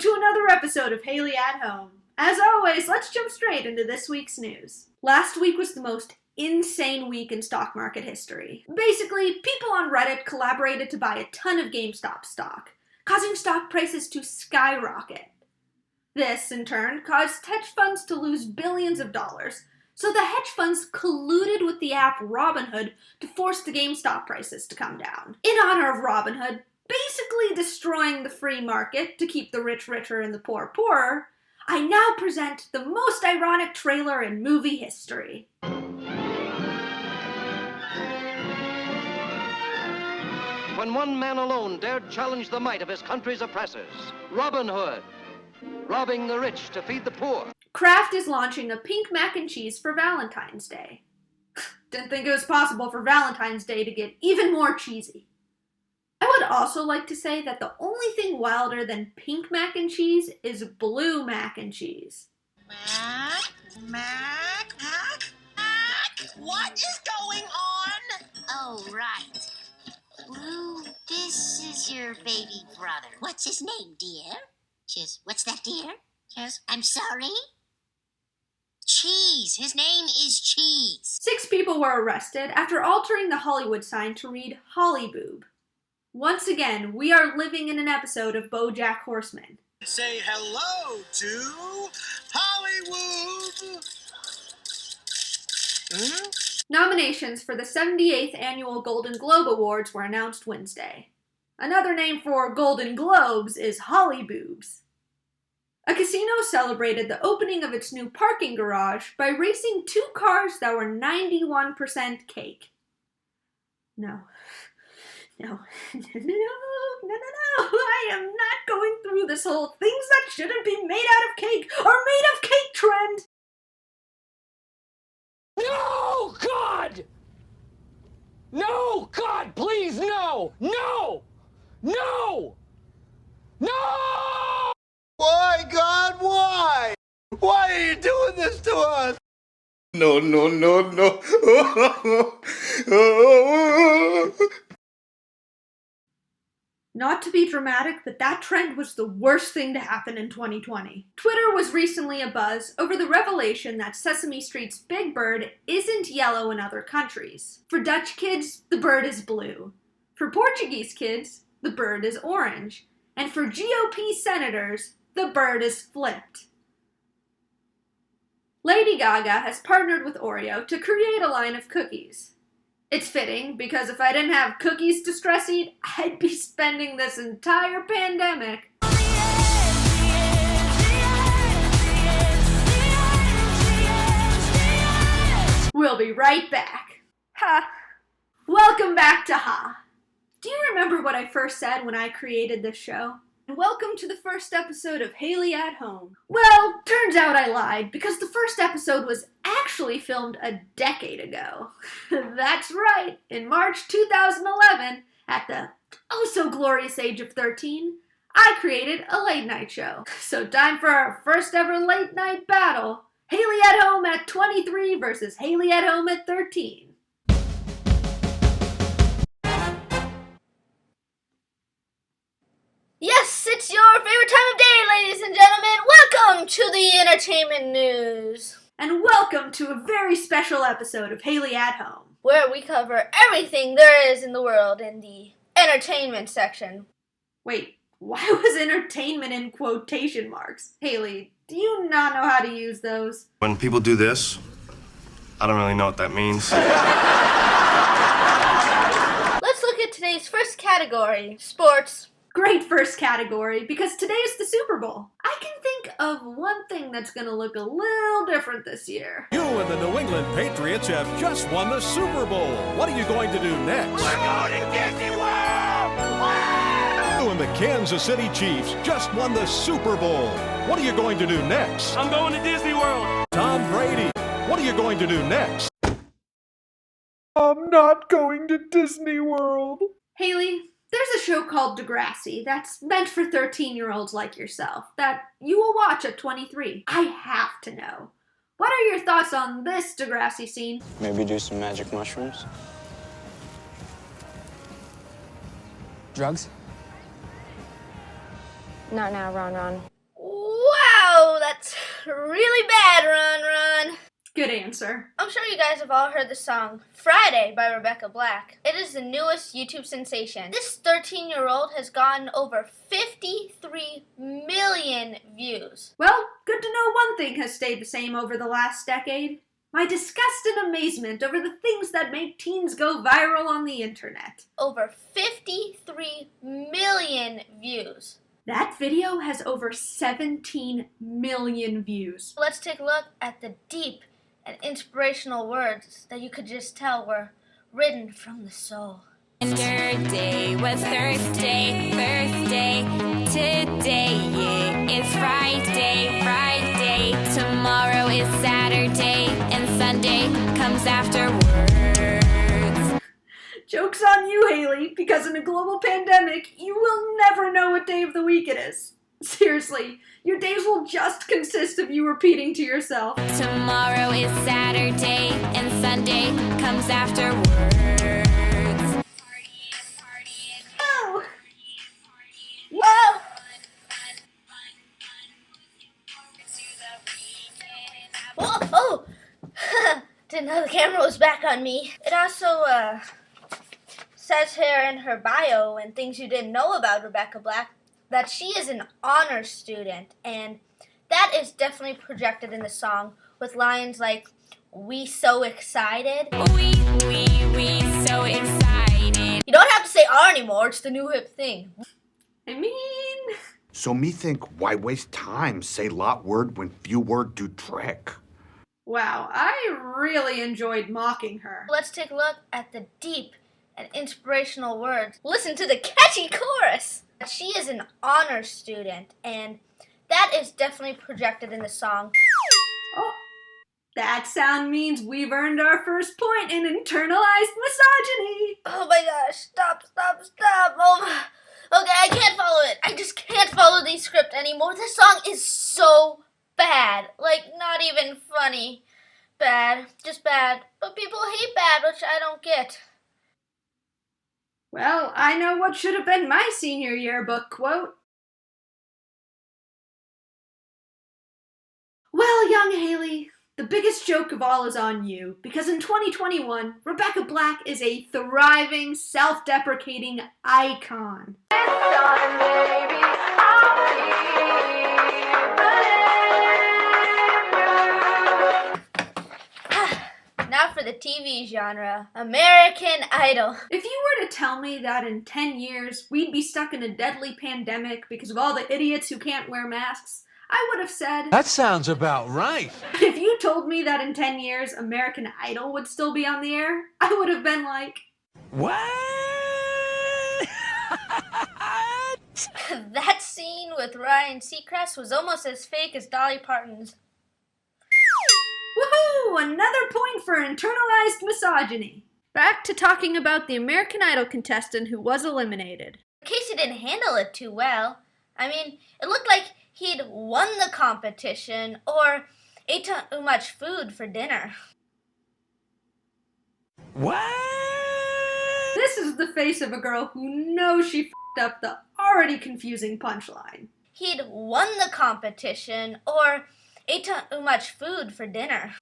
to another episode of Haley at Home. As always, let's jump straight into this week's news. Last week was the most insane week in stock market history. Basically, people on Reddit collaborated to buy a ton of GameStop stock, causing stock prices to skyrocket. This, in turn, caused hedge funds to lose billions of dollars, so the hedge funds colluded with the app Robinhood to force the GameStop prices to come down. In honor of Robinhood basically destroying the free market to keep the rich richer and the poor poorer, I now present the most ironic trailer in movie history. When one man alone dared challenge the might of his country's oppressors, Robin Hood, robbing the rich to feed the poor. Kraft is launching a pink mac and cheese for Valentine's Day. Didn't think it was possible for Valentine's Day to get even more cheesy. I would also like to say that the only thing wilder than pink mac and cheese is blue mac and cheese. Mac? What is going on? Oh, right. Blue, this is your baby brother. What's his name, dear? What's that, dear? I'm sorry? Cheese. His name is Cheese. 6 people were arrested after altering the Hollywood sign to read Hollyboob. Once again, we are living in an episode of BoJack Horseman. Say hello to Hollywood. Nominations for the 78th Annual Golden Globe Awards were announced Wednesday. Another name for Golden Globes is Hollyboobs. A casino celebrated the opening of its new parking garage by racing 2 cars that were 91% cake. No. I am not going through this whole things that shouldn't be made out of cake are made of cake trend. No, God! No, God, please, no! No! No! No! Why, God, why? Why are you doing this to us? No. Not to be dramatic, but that trend was the worst thing to happen in 2020. Twitter was recently abuzz over the revelation that Sesame Street's Big Bird isn't yellow in other countries. For Dutch kids, the bird is blue. For Portuguese kids, the bird is orange. And for GOP senators, the bird is flipped. Lady Gaga has partnered with Oreo to create a line of cookies. It's fitting, because if I didn't have cookies to stress eat, I'd be spending this entire pandemic. We'll be right back. Ha! Welcome back to Ha! Do you remember what I first said when I created this show? Welcome to the first episode of Haley at Home. Well, turns out I lied, because the first episode was actually filmed a decade ago. That's right, in March 2011, at the oh-so-glorious age of 13, I created a late-night show. So time for our first ever late-night battle, Haley at Home at 23 versus Haley at Home at 13. Yes, it's your favorite time of day, ladies and gentlemen. Welcome to the entertainment news. And welcome to a very special episode of Haley at Home, where we cover everything there is in the world in the entertainment section. Wait, why was entertainment in quotation marks? Haley, do you not know how to use those? When people do this, I don't really know what that means. Let's look at today's first category, sports. Great first category, because today is the Super Bowl. I can think of one thing that's going to look a little different this year. You and the New England Patriots have just won the Super Bowl. What are you going to do next? We're going to Disney World! You and the Kansas City Chiefs just won the Super Bowl. What are you going to do next? I'm going to Disney World. Tom Brady, what are you going to do next? I'm not going to Disney World. Haley, there's a show called Degrassi that's meant for 13-year-olds like yourself that you will watch at 23. I have to know. What are your thoughts on this Degrassi scene? Maybe do some magic mushrooms. Drugs? Not now, Ron. really bad, Ron. Good answer. I'm sure you guys have all heard the song Friday by Rebecca Black. It is the newest YouTube sensation. This 13-year-old has gotten over 53 million views. Well, good to know one thing has stayed the same over the last decade. My disgust and amazement over the things that make teens go viral on the internet. Over 53 million views. That video has over 17 million views. Let's take a look at the deep and inspirational words that you could just tell were written from the soul. Yesterday was Thursday. Today is Friday. Tomorrow is Saturday, and Sunday comes afterwards. Joke's on you, Haley, because in a global pandemic, you will never know what day of the week it is. Seriously, your days will just consist of you repeating to yourself. Tomorrow is Saturday, and Sunday comes afterwards. Oh! Whoa! Oh! Didn't know the camera was back on me. It also, says here in her bio and things you didn't know about Rebecca Black that she is an honor student, and that is definitely projected in the song with lines like, "We so excited." We so excited. You don't have to say "are" anymore, it's the new hip thing. I mean... So me think, why waste time? Say lot word when few word do trick. Wow, I really enjoyed mocking her. Let's take a look at the deep and inspirational words. Listen to the catchy chorus. She is an honor student, and that is definitely projected in the song. Oh, that sound means we've earned our first point in internalized misogyny. Oh my gosh, stop. Oh, okay, I can't follow it. I just can't follow the script anymore. This song is so bad. Like, not even funny. Bad, just bad. But people hate bad, which I don't get. Well, I know what should have been my senior yearbook quote. Well, young Haley, the biggest joke of all is on you, because in 2021, Rebecca Black is a thriving, self-deprecating icon. Now for the TV genre, American Idol. If you were to tell me that in 10 years we'd be stuck in a deadly pandemic because of all the idiots who can't wear masks, I would have said... That sounds about right. If you told me that in 10 years American Idol would still be on the air, I would have been like... What? That scene with Ryan Seacrest was almost as fake as Dolly Parton's. Woohoo! Another point for internalized misogyny. Back to talking about the American Idol contestant who was eliminated. Casey didn't handle it too well. I mean, it looked like he'd won the competition or ate too much food for dinner. What? This is the face of a girl who knows she f***ed up the already confusing punchline. He'd won the competition or ate too much food for dinner.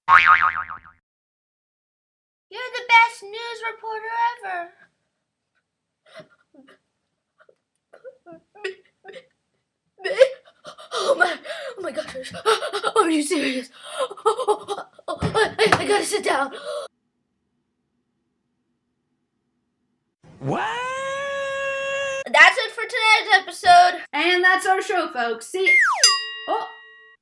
You're the best news reporter ever. Oh my gosh. Are you serious? I gotta sit down. What? That's it for tonight's episode. And that's our show, folks. See... Oh,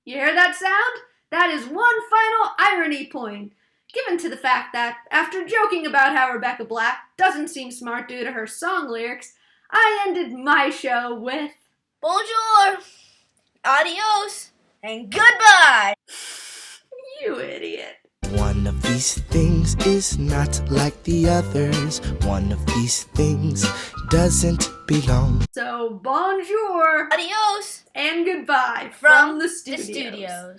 you hear that sound? That is one final irony point, given to the fact that, after joking about how Rebecca Black doesn't seem smart due to her song lyrics, I ended my show with... Bonjour, adios, and goodbye. You idiot. One of these things is not like the others. One of these things doesn't belong. So, bonjour, Adios, and goodbye from the studios.